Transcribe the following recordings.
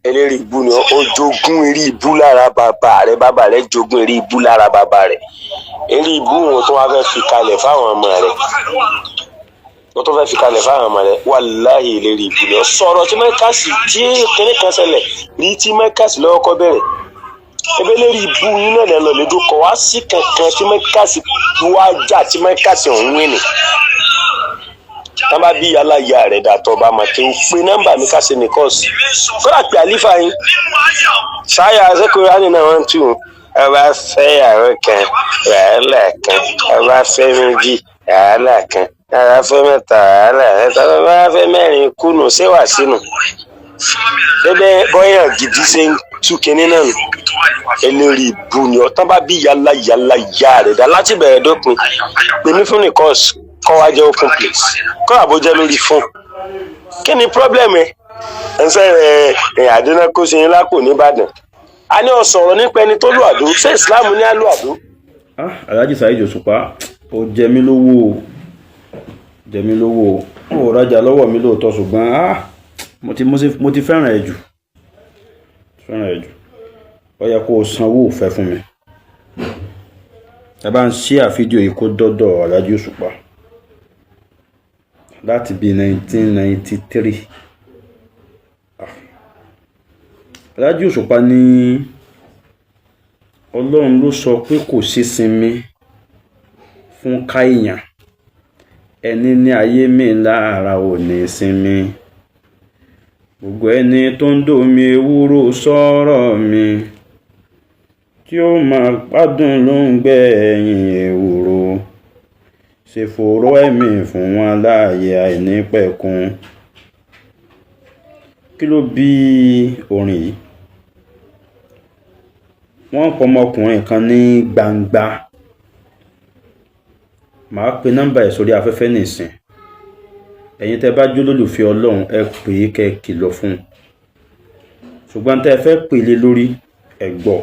eléri ibu ni ó jogún eré ibú lára bàbá rẹ̀ jogún eré ibú lára bàbá rẹ̀. Eré ibú wọn tó wá fẹ́ fi kalẹ̀ fáwọn ọmọ rẹ̀. Wọ́n tó fẹ́ fi kalẹ̀ fáwọn ọmọ rẹ̀. Wàláhì eléri ibu ni ó sọ̀rọ̀ tí Mẹ́kàsì tí kíní kan ṣẹlẹ̀ rí tí Mẹ́kàsì lọ́wọ́ kọ́ bẹ̀rẹ̀. Ebe eléri ibu yín náà lọ lè dúkọ̀ wá sí kankan tí Mẹ́kàsì wá jà tí Mẹ́kàsì ọ̀hún wí ni. Tán bá bí aláya rẹ̀ dàtọ̀ bá máa kí n pe nọ́mbà mi ká ṣe nìkan sí. Kọ́lá pé àlífà yín. Ṣáyà ṣẹ́kọ̀ọ́ ní náà wọ́n tù ú. Ẹ bá fẹ́ ìyàwó kan, wàhálà kan. Ẹ bá fẹ́ méjì, wàhálà kan. Ẹ bá fẹ́ mẹ́ta, wàhálà kan. Ẹ bá fẹ́ mẹ́rin kùnú ṣéwà sínú. Bẹ́ẹ̀ bọ́yàn gidi ṣe ń tú kinní náà nù. Eléri ibu ni ọ̀tán bá bí yálà rẹ̀ dá láti bẹ̀rẹ̀ dópin. Pèmí fún nìkọ́ọ̀sì kọ́ wá jẹ́ open place. Kọ́ àbójẹ́ lórí fún. Kí ni problem ẹ? Ẹ ń sẹ́ àdínà kó ṣe yín lápò nìbàdàn. A ní ọ̀sọ̀rọ̀ nípa ẹni tó lù àdó. Ṣé ìsìláàmù ní á lù àdó? Alhaji Saheed Òṣùpá ó jẹ mí lówó ó rajà lọ́wọ́ mi lóòótọ́ ṣùgbọ́n mo ti fẹ́ràn ẹ̀ jù ó yẹ kó o sanwó òfẹ́ fún mi. Ẹ bá ń share fídíò yìí kó dọ́dọ̀ Alhaji Òṣùpá láti bí 1993. Alhaji Òṣùpá ní Ọlọ́run ló sọ pé kò sí sinmi fún káìyàn, ẹni ní ayé mi lára ò ní sinmi, gbogbo ẹni tó ń dòmi ewúro sọ̀rọ̀ mi tí ó máa gbádùn ló ń gbẹ̀yìn ewúro, ṣe fòró ẹ̀mí fún wọn láàyè àìnípẹ̀kun. Kí ló bí orin yìí? Wọ́n pọ̀ ọmọkùnrin kan ní Gbangba. Màá pe nọ́mbà ẹ̀ sórí afẹ́fẹ́ nìsín. Ẹ̀yin tẹ́ bá jólólùfẹ́ Ọlọ́run ẹ pè é kẹ́ kìlọ̀ fún un. Ṣùgbọ́n tẹ́ fẹ́ pè lé lórí ẹ gbọ́.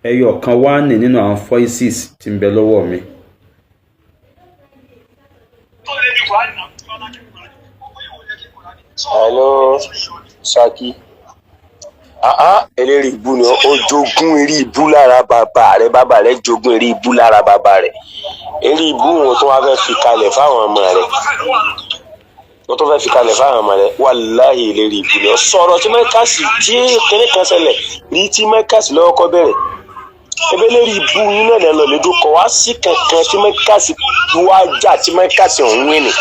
Ẹyọ kan wá ní nínú àwọn voices tí ń bẹ lọ́wọ́ mi. Hello, Saki. Eléri ibu ni ó jogún eré ibú lára bàbá rẹ̀ jogún eré ibú lára bàbá rẹ̀. Eré ibú wọn tó wá fẹ́ fi kalẹ̀ fáwọn ọmọ rẹ̀. Wọ́n tó fẹ́ fi kalẹ̀ fáwọn ọmọ rẹ̀. Wàláhì eléri ibu ni ó sọ̀rọ̀ tí Mẹ́kàsì tí kíní kan ṣẹlẹ̀ rí tí Mẹ́kàsì lọ́wọ́ kọ́ bẹ̀rẹ̀. Ebe eléri ibu yín náà lọ lè dúkọ̀ wá sí kankan tí Mẹ́kàsì wá jà tí Mẹ́kàsì ọ̀hún wí ni.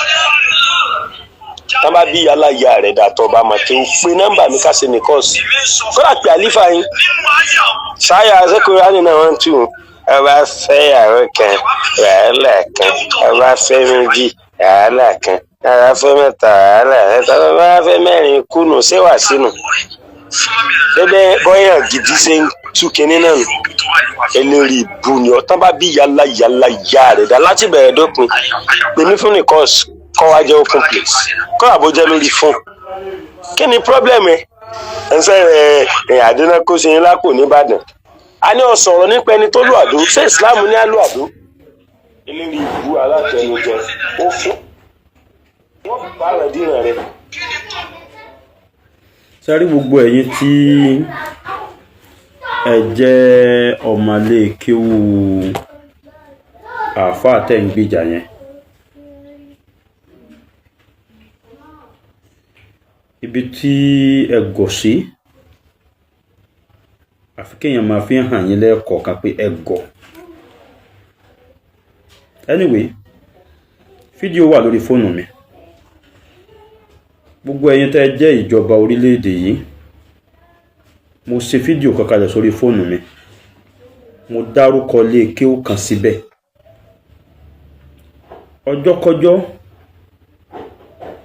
Tán bá bí aláya rẹ̀ dàtọ̀ bá máa kí n pe nọ́mbà mi ká ṣe nìkan sí. Kọ́lá pé àlífà yín. Ṣáyà ṣẹ́kọ̀ọ́ ní náà wọ́n tù ú. Ẹ bá fẹ́ ìyàwó kan, wàhálà kan. Ẹ bá fẹ́ méjì, wàhálà kan. Ẹ bá fẹ́ mẹ́ta, wàhálà kan. Ẹ bá fẹ́ mẹ́rin kùnú ṣéwà sínú. Bẹ́ẹ̀ bọ́yàn gidi ṣe ń tú kinní náà nù. Eléri ibu ni ọ̀tán bá bí yálà rẹ̀ dá láti bẹ̀rẹ̀ dópin. Pèmí fún nìkọ́ọ̀sì kọ́ wá jẹ́ open place. Kọ́ àbójẹ́ lórí fún. Kí ni problem ẹ? Ẹ ń sẹ́ àdínà kó ṣe yín lápò nìbàdàn. A ní ọ̀sọ̀rọ̀ nípa ẹni tó lù àdó. Ṣé ìsìláàmù ní á lù àdó? Eléri ibu alátẹnujẹ ó fún. Wọ́n bá rẹ̀ dínà rẹ̀. Sẹ́rí gbogbo ẹ̀yin tí ẹ jẹ́ ọmọlé kéwú àáfàá tẹ̀ ń gbìjà yẹn. Ibi tí ẹ gọ̀ sí àfi kéèyàn máa fi hàn yín lẹ́ẹ̀kọ̀ọ̀kan pé ẹ gọ̀. Anyway, fídíò wà lórí fóònù mi. Gbogbo ẹ̀yin tẹ́ jẹ́ ìjọba orílẹ̀-èdè yìí, mo ṣe fídíò kan kalẹ̀ sórí fóònù mi. Mo dárúkọ ilé kéwú kan síbẹ̀. Ọjọ́kọ́jọ́,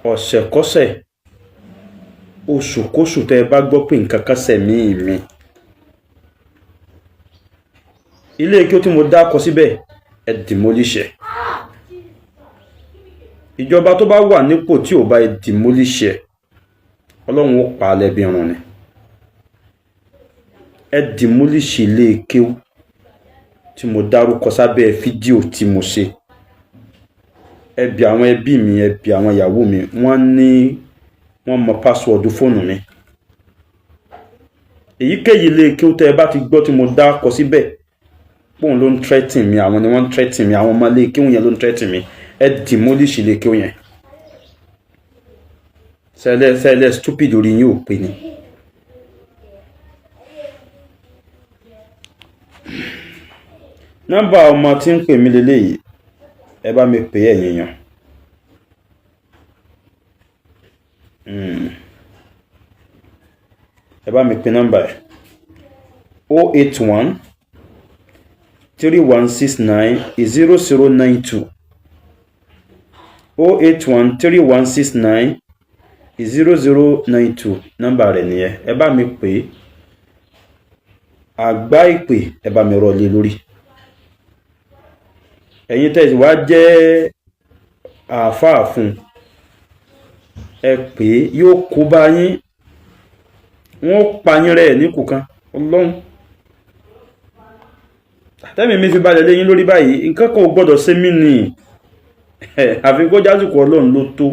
ọ̀sẹ̀kọ́sẹ̀, oṣùkóṣù tẹ́ bá gbọ́ pé nǹkan kan ṣẹ̀ mí. Ilé kéwú tí mo dákọ síbẹ̀ ẹ demolish ẹ̀. Ìjọba tó bá wà nípò tí ò bá demolish ẹ̀, Ọlọ́run ó pa á lẹ́bi run ni. Ẹ demolish ilé kéwú tí mo dárúkọ sábẹ́ fídíò tí mo ṣe. Ẹ bi àwọn ẹbí mi, ẹ bi àwọn ìyàwó mi, wọ́n mọ password fóònù mi. èyíkéyìí lè kí ó tẹ́ ẹ bá ti gbọ́ tí mo dá kọ síbẹ̀ pòun ló ń threaten mi, àwọn ni wọ́n ń threaten mi, àwọn ọmọ lè kí òun yẹn ló ń threaten mi, ẹ demolish lè kí òun yẹn. sẹ́lẹ̀ stupid orí yín ò pé ni. nọ́mbà ọmọ tí ń pè mí lélẹ́yìí, ẹ bá mi pè ẹ̀yin yàn. ẹ bá mi pè nọ́mbà ẹ̀ 081 3169 0092 081 3169 0092 nọ́mbà rẹ̀ nìyẹn. ẹ bá mi pè àgbá ìpè, ẹ bá mi rọlé lórí. ẹ̀yin tẹ́ wá jẹ́ àáfàá fún, ẹ pè yóò kó bá yín, wọ́n pa yín rẹ̀ ní kùkan ọlọ́run. tẹ́mi mi fi balẹ̀ léyìn lórí báyìí, nǹkan kan ò gbọ́dọ̀ ṣe mí ni àfi kó jásùkò ọlọ́run ló tó.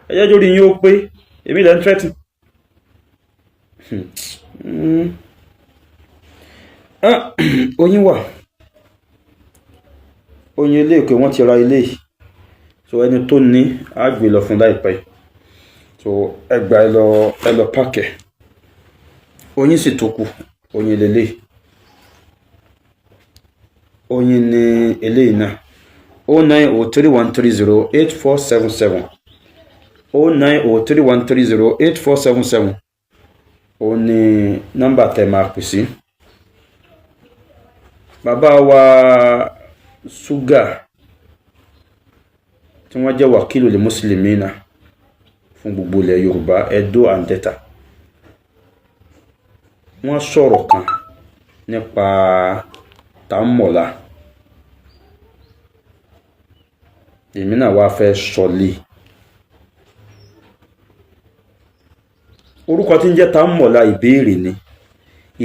ẹjẹ́ lórí yín ó pé èmi lẹ́ ń tẹ́tì. oyin wà, oyin ilé ìpè wọ́n ti ra ilé yìí, so ẹni tó ní á gbé lọ fún láìpẹ́, so ẹgbà ẹ lọ pàkẹ́. oyin sì tó kù, oyin lélẹ̀, oyin ní eléyìí náà 09031308477 09031308477 ó ní nọ́mbà tẹ́ máa pè sí. bàbá wa ṣúgà tí wọ́n jẹ́ wàkílù lè mùsùlùmí náà fún gbogbo ilẹ̀ Yorùbá, Edo and Delta, wọ́n sọ̀rọ̀ kan nípa tàmọ̀lá. èmi náà wá fẹ́ sọlé. orúkọ tí ń jẹ́ tàmọ̀lá ìbéèrè ni,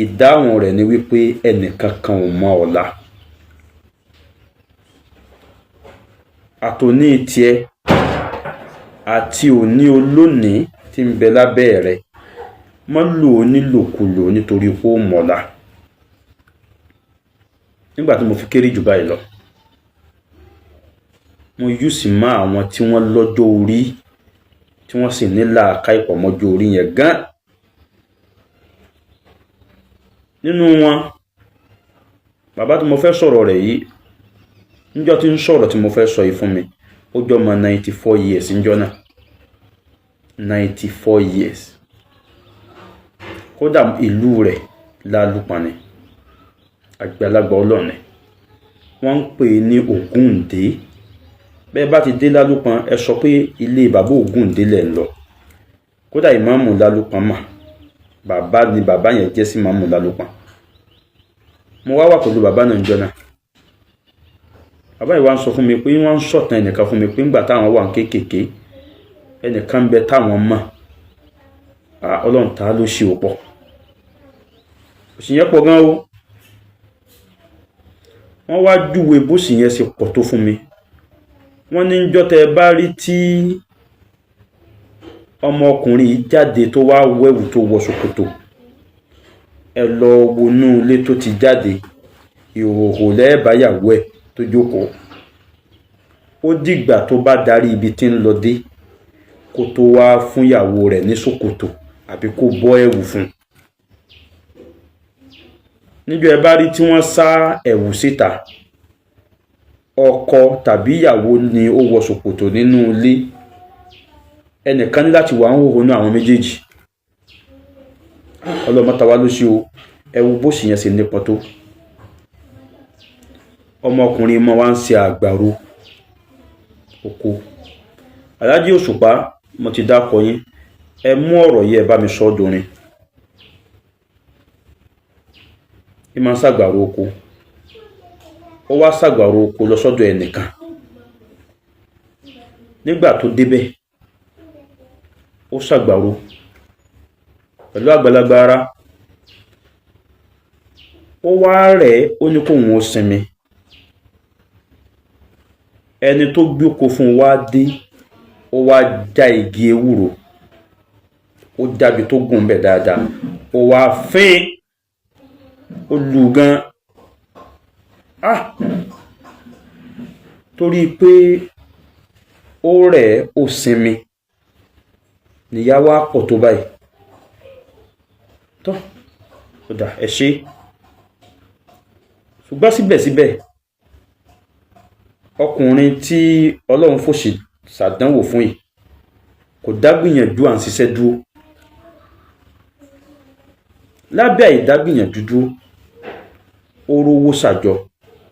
ìdáhùn rẹ̀ ni wípé ẹnìkankan ò mọ ọ̀la. àtòní tiẹ̀ àti òní olónìí tí ń bẹ lábẹ́ rẹ̀ mọ́ lò ó nílòkulò nítorí pé ó mọ̀la. nígbà tí mo fi kéré jù báyìí lọ, mo yùsì mọ́ àwọn tí wọ́n lọ́jọ́ orí tí wọ́n sì ní làákàyè ìpọ̀mọ́jọ́ orí yẹn gan. nínú wọn bàbá tí mo fẹ́ sọ̀rọ̀ rẹ̀ yìí, níjọ́ tí ń sọ̀rọ̀ tí mo fẹ́ sọ yìí fún mi, ó jọ mọ 94 years níjọ́ náà, 94 years. kódà ìlú rẹ̀ Lálùpọ̀n ni, àgbàlagbà ọlọ́ọ̀ni wọ́n ń pè ní Ògúndé. bẹ́ẹ̀ bá ti dé Lálùpọ̀n, ẹ sọ pé ilé bàbá Ògúndé lẹ̀ ń lọ. kódà ìmáàmù Lálùpọ̀n mà, bàbá ni bàbá yẹn jẹ́ sí ìmáàmù Lálùpọ̀n. mo wá wà pẹ̀lú bàbá náà níjọ́ náà. bàbá yìí wá ń sọ fún mi pé wọ́n ń sọ̀tàn ẹnìkan fún mi pé ńgbà táwọn wà kéékèèké, ẹnìkan ń bẹ táwọn mọ̀. ọlọ́run ta ló ṣe òpọ̀, òsì yẹn pọ̀ gan o. wọ́n wá júwe bóṣì yẹn ṣe pọ̀ tó fún mi. wọ́n ní njọ́ tẹ́ bá rí tí ọmọkùnrin yìí jáde tó wá wẹ̀wù tó wọ ṣòkòtò, ẹ lọ wọnú ilé tó ti jáde, ìhòòhò lẹ́ẹ̀báyàwó ẹ̀ tó jókòó. ó dìgbà tó bá darí ibi tí ń lọ dé kó tó wá fún ìyàwó rẹ̀ ní ṣòkòtò àbí kó bọ́ ẹ̀wù fún. níjọ́ ẹ bá rí tí wọ́n sá ẹ̀wù síta, ọkọ tàbí ìyàwó ni ó wọ ṣòkòtò nínú ilé, ẹnìkan ní láti wà ń hòhò ní àwọn méjèèjì. ọlọ́mọtàwá ló ṣe o, ẹ wo bó sì yẹn ṣe nípọn tó. ọmọkùnrin mọ́ wá ń ṣe àgbàro oko. Alhaji Òṣùpá, mo ti dákọ yín, ẹ mú ọ̀rọ̀ yìí ẹ bá mi sọ dorin. ìmọ̀ ṣàgbàro oko, ó wá ṣàgbàro oko lọ sọ́dọ̀ ẹnìkan. nígbà tó débẹ̀, ó ṣàgbàro pẹ̀lú àgbàlagbà ara. ó wá rẹ̀, ó ní kóun ó sinmi. ẹni tó gbóko fún wá dé, ó wá já igi ewúro, ó jábi tó gùn bẹ̀ dáadáa, ó wá fín ó lù gan torí pé ó rẹ̀ ó sinmi níyà wá pọ̀ tó báyìí tó ó dà ẹ ṣe ṣùgbọ́n síbẹ̀síbẹ̀ ọkùnrin tí Ọlọ́run fòṣì ṣàdánwò fún yìí kò dágbìyànjú à ń ṣiṣẹ́ dúró lábẹ́ àìdágbìyànjú dúró ó rówó ṣàjọ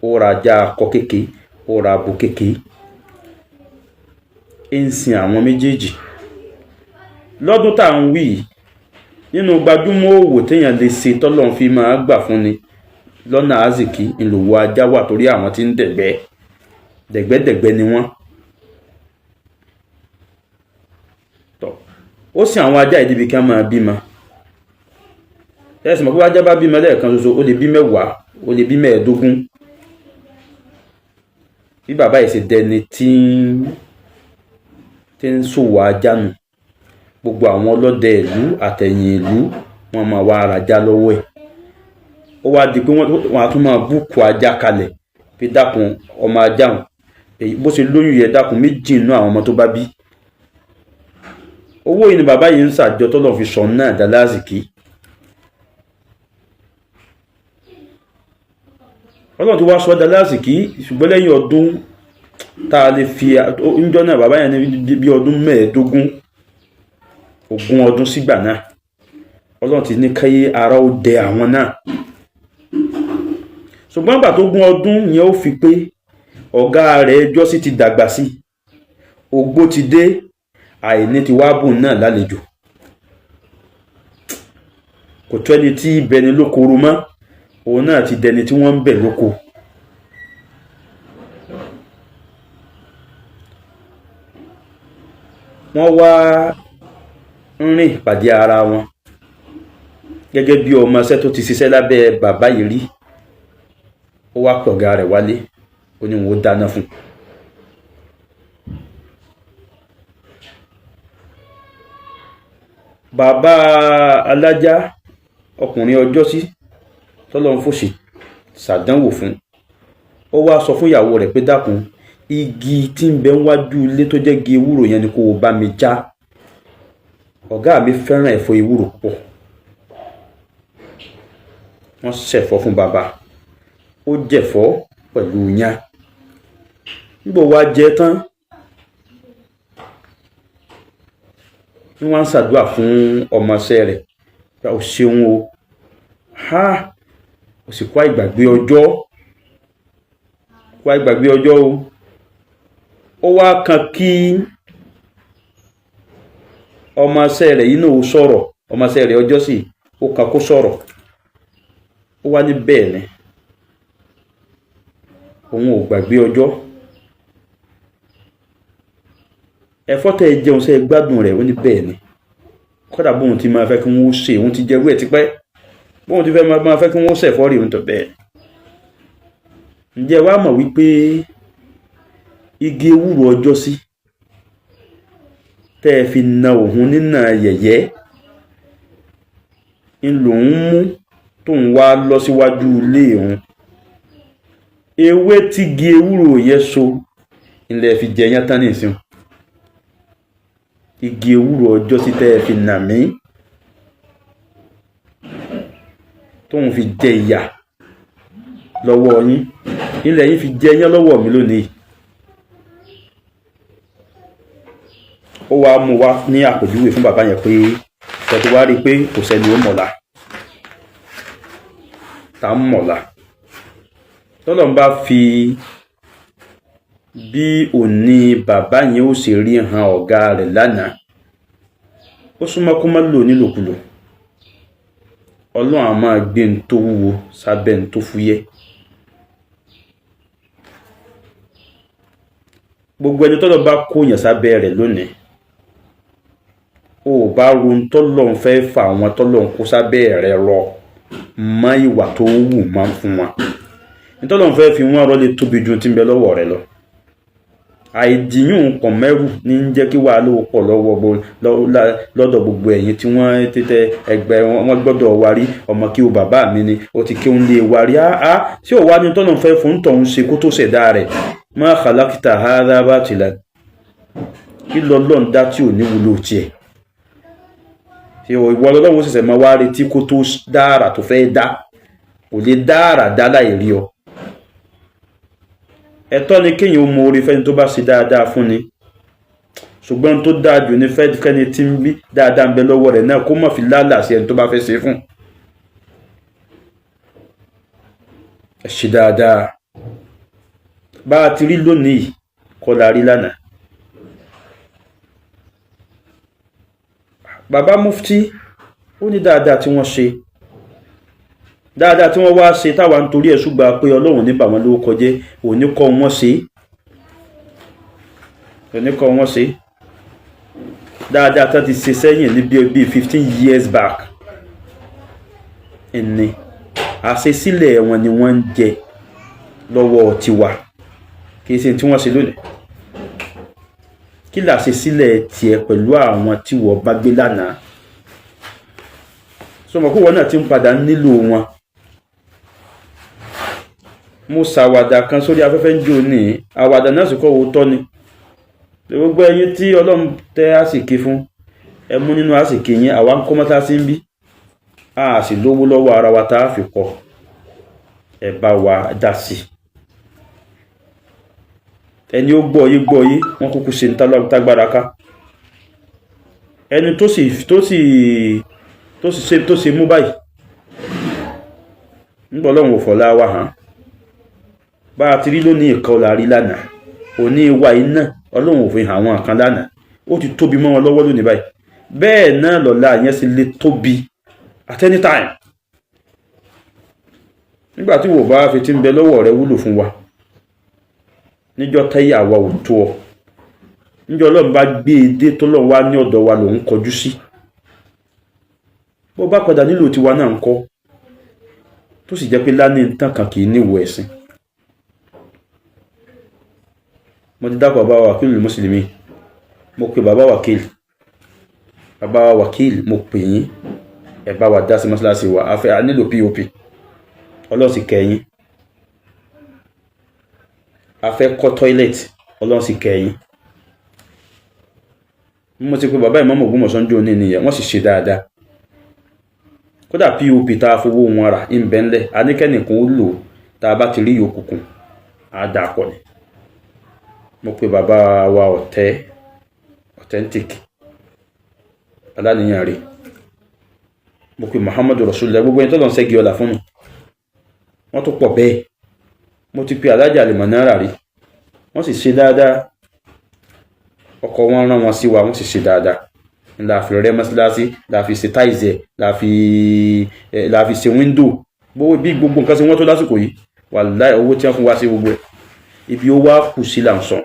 ó ra ajá akọ kéke ó ra abo kéke ń sin àwọn méjèèjì lọ́dún tá à ń wí nínú gbajúmọ̀ òwò téèyàn lè ṣe tọ́lọ́run fi máa gbà fún ni lọ́nà àzìkí ìlòwò ajá wà torí àwọn tí ń dẹ̀gbẹ́dẹ̀gbẹ́ ni wọ́n tọ́ ó sin àwọn ajá ìdíbi kí wọ́n máa bímọ ẹ̀sìn mọ̀ pé ajá bá bímọ lẹ́ẹ̀kan ṣoṣo ó lè bí 10 ó lè bí 15 bí bàbá yìí ṣe dẹni tí ń ṣòwò ajá nù gbogbo àwọn ọlọ́dẹ ìlú àtẹ̀yìn ìlú wọn máa wá arajá lọ́wọ́ ẹ̀ ó wá di pé wọ́n á tún máa búùkù ajá kalẹ̀ pé dákun ọmọ ajá hùn bó ṣe lóyún yẹ dákun 2 nínú àwọn ọmọ tó bá bí owó yìí ni bàbá yìí ń ṣàjọ tọ́lọ́ fi sọ náà dá lásìkí Ọlọ́run ti wá sọ dá lásìkí ṣùgbọ́n lẹ́yìn ọdún tá a lè fi oúnjẹ náà bàbá yẹn ní bí ọdún 15 ogún ọdún sígbà náà Ọlọ́run ti ní káyé ara ó dẹ àwọn náà ṣùgbọ́n gbà tó gún ọdún yẹn ó fi pé ọ̀gá rẹ̀ ẹjọ́ sì ti dàgbà sí ogbó ti dé àìní ti wá bùn náà lálejò kò tó ẹni tí bẹni lóko ru mọ́ òun náà ti dẹni tí wọ́n ń bẹ̀ lóko wọ́n wá ń rìn pàdé ara wọn gẹ́gẹ́ bí ọmọọṣẹ́ tó ti ṣiṣẹ́ lábẹ́ bàbá yìí rí ó wá pọ̀ ọ̀gá rẹ̀ wálé ó ní wọn ó dáná fún bàbá alájá ọkùnrin ọjọ́sí tọ́lọ́run fòṣì ṣàdánwò fún ó wá sọ fún ìyàwó rẹ̀ pé dákun igi tí ń bẹ wájú ilé tó jẹ́ igi ewúro yẹn ni kó o bá mi já ọ̀gá mi fẹ́ràn ẹ̀fọ́ ewúro púpọ̀ wọ́n ṣẹ̀fọ́ fún bàbá ó jẹ̀fọ́ pẹ̀lú yán nígbà wá jẹ tán ní wọ́n ń ṣàdúrà fún ọmọọṣẹ́ rẹ̀ pé ó ṣeun o ó sì kó àìgbàgbé ọjọ́ o ó wá kan kí ọmọọṣẹ́ rẹ̀ yìí náà ó sọ̀rọ̀ ọmọọṣẹ́ rẹ̀ ọjọ́ sí ó kan kó sọ̀rọ̀ ó wá ní bẹ́ẹ̀ ni òun ò gbàgbé ọjọ́ ẹ̀fọ́ tẹ́ jẹun ṣe gbádùn rẹ̀ ó ní bẹ́ẹ̀ ni kódà bóun ti máa fẹ́ kí wọ́n ṣe òun ti jẹ́rú ẹ̀ tipẹ́ bóun ti fẹ́ máa fẹ́ kí wọ́n ṣẹ̀fọ́ rí òun tó bẹ́ẹ̀ ǹjẹ́ wàá mọ̀ wípé igi ewúro ọjọ́ sí tẹ́ ẹ fi na òun nínà yẹ̀yẹ́ ń lòun mú tóun wá lọ síwájú ilé òun ewé tígi ewúro yẹn so ilẹ̀ fi jẹ yán tán nìsín igi ewúro ọjọ́ sí tẹ́ ẹ fi nà mí tóun fi jẹ ìyà lọ́wọ́ yín ilẹ̀ yín fi jẹ yán lọ́wọ́ mi lónìí ó wá mú wá ní àpèjúwe fún bàbá yẹn pé tẹ̀tù wá rí i pé kò sẹ́ni ó mọ̀lá tá ń mọ̀lá tọ́lọ́run bá fi bí òní bàbá yẹn ó ṣe rí han ọ̀gá rẹ̀ lánàá ó súnmọ́ kó má lò nílòkulò Ọlọ́run á máa gbé ń tó wúwo sábẹ́ ń tó fúyẹ́ gbogbo ẹni tọ́lọ́run bá kóyàn sábẹ́ rẹ̀ lónìí ó bá ron tọ́lọ́run fẹ́ fà wọn tọ́lọ́run kó sábẹ́ rẹ̀ rọ mọ́ ìwà tó wù máa ń fún wọn nítọ́lọ́run fẹ́ fi wọ́n rọ́ lè tóbi ju tí ń bẹ lọ́wọ́ rẹ̀ lọ àìdíyùn pọ̀ mẹ́rù ní ń jẹ́ kí wàhálà ó pọ̀ lọ́dọ̀ gbogbo ẹ̀yin tí wọ́n tètè ẹgbẹ́ wọn gbọ́dọ̀ warí ọmọ kí o bàbá mi ni ó ti kí òun lè warí tí ò wá ní tọ́nà fẹ́ fún tọ̀hún ṣe kó tó ṣẹ̀dá rẹ̀ ma khalaqta hadha batilan kí lọ́lọ́run dá tí ò ní wúlò tiẹ̀ ìwọ lọ́lọ́run ṣẹ̀ṣẹ̀ máa wá retí kó tó dára tó fẹ́ dá kò lè dára dá láì rí ọ. ẹ̀tọ́ ni kéèyàn ó mọ orí fẹ́ni tó bá ṣe dáadáa fún ni ṣùgbọ́n tó dáa jù ní fẹ́ni tí ń bí dáadáa ń bẹ lọ́wọ́ rẹ̀ náà kó má fi lálàá sí ẹni tó bá fẹ́ ṣe fún. ẹ ṣe dáadáa bá a ti rí lónìí kọ́ la rí lánàá. bàbá mufti ó ní dáadáa tí wọ́n ṣe dáadáa tí wọ́n wá ṣe táwa ń torí ẹ̀ ṣùgbà pé ọlọ́run ní bà wọ́n lórúkọ jẹ́ òní kọ́ wọ́n ṣe dáadáa tán ti ṣe sẹ́yìn ní bí 15 years back ẹni àṣesílẹ̀ wọn ni wọ́n ń jẹ lọ́wọ́ tiwa kì í ṣe tí wọ́n ṣe lónìí. kí là ṣe sílẹ̀ tiẹ̀ pẹ̀lú àwọn tí wọ́n bá gbé lánàá sọmọ kó wọn náà ti ń padà nílò wọn. mo ṣàwàdà kan sórí afẹ́fẹ́ ń jò ní àwàdà náà sì kọ́ òótọ́ ni gbogbo ẹ̀yin tí ọlọ́run tẹ́ àsìkí fún ẹ mú nínú àsìkí yín àwa ń kọ́ mọ́tà sí ń bí a sì lówó lọ́wọ́ ara wa tá a fi kọ́ ẹ bá wa dá sí ẹni ó gbọ́ yí wọ́n kúkú ṣe tágbára ká ẹni tó sì mú báyìí nígbà ọlọ́run ò fọ̀lá wa hàn bá a ti rí lónìí ìkọ́ la rí lánàá òní ìwà iná ọlọ́run ò fi hàn àwọn kan lánàá ó ti tóbi mọ́ wọn lọ́wọ́ lónìí báyìí bẹ́ẹ̀ náà lọ́la yẹn sì lè tóbi at any time nígbà tí wò bá fi ti ń bẹ lọ́wọ́ rẹ wúlò fún wa níjọ́ táyé àwa ò tó ọ níjọ́ ọlọ́run bá gbé e dé tọ́lọ́run wá ní ọ̀dọ̀ wa lòun kọjú sí bó bá padà nílò tiwa náà ń kọ́ tó sì jẹ́ pé lánìí tán kan kì í níwò ẹ̀sìn. mo ti dákọ̀ bàbá wákìlì mùsùlùmí mo pe bàbá wákìlì mo pè yín ẹ bá wa dá sí mọ́sálásí wa a nílò pop ọlọ́run sì kẹ́yìn a fẹ́ kọ́ toilet ọlọ́run sì kẹ́yìn mo ti pe bàbá ìmáàmù Ògbómọ̀ṣọ́ jò ní nìyẹn wọ́n sì ṣe dáadáa kódà pop tá a fowó wọn rà ń bẹ́ńlẹ̀ a ní kẹ́nìkan ó lò tá a bá ti rí yòókùnkùn á dà pọ̀ ni mo pe bàbá wa authentic aláníyàn rí mo pe Muhammadu Rasulullah gbogbo ẹni tó lọ́n ṣẹ́gi ọlá fún mi wọ́n tó pọ̀ bẹ́ẹ̀ mo ti pe alájà Al-Manara rí wọ́n sì ṣe dáadáa ọkọ̀ wọn rán wọn sí wa wọ́n sì ṣe dáadáa la fi rẹ́ mọ́sálásí la fi ṣe táìzẹ̀ la fi ṣe wíńdò bí gbogbo nǹkan sí wọ́n tó lásìkò yìí wàláhì owó tí wọ́n fún wa sí gbogbo ẹ̀ ibi ó wá kù sí là ń sàn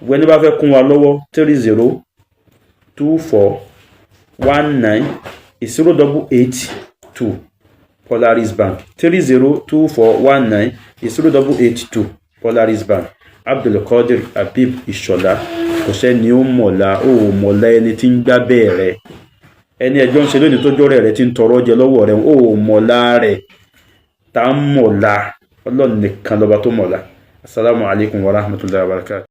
gbogbo ẹni bá fẹ́ kún wa lọ́wọ́ 3024190882 Polaris Bank 3024190882 Polaris Bank Abdulkadir Habib Ìṣọ̀lá kò sẹ́ni ó mọ̀lá ẹni tí ń gbá bẹ́ẹ̀ rẹ̀ ẹni ẹjọ́ ń ṣe lónìí tójọ́ rẹ̀ tí ń tọrọ jẹ lọ́wọ́ rẹ̀ ó mọ̀lá rẹ̀ tá ń mọ̀lá ọlọ́run nìkan lọ́ba tó mọ̀lá. Assalamu alaikum warahmatullahi wabarakatuh.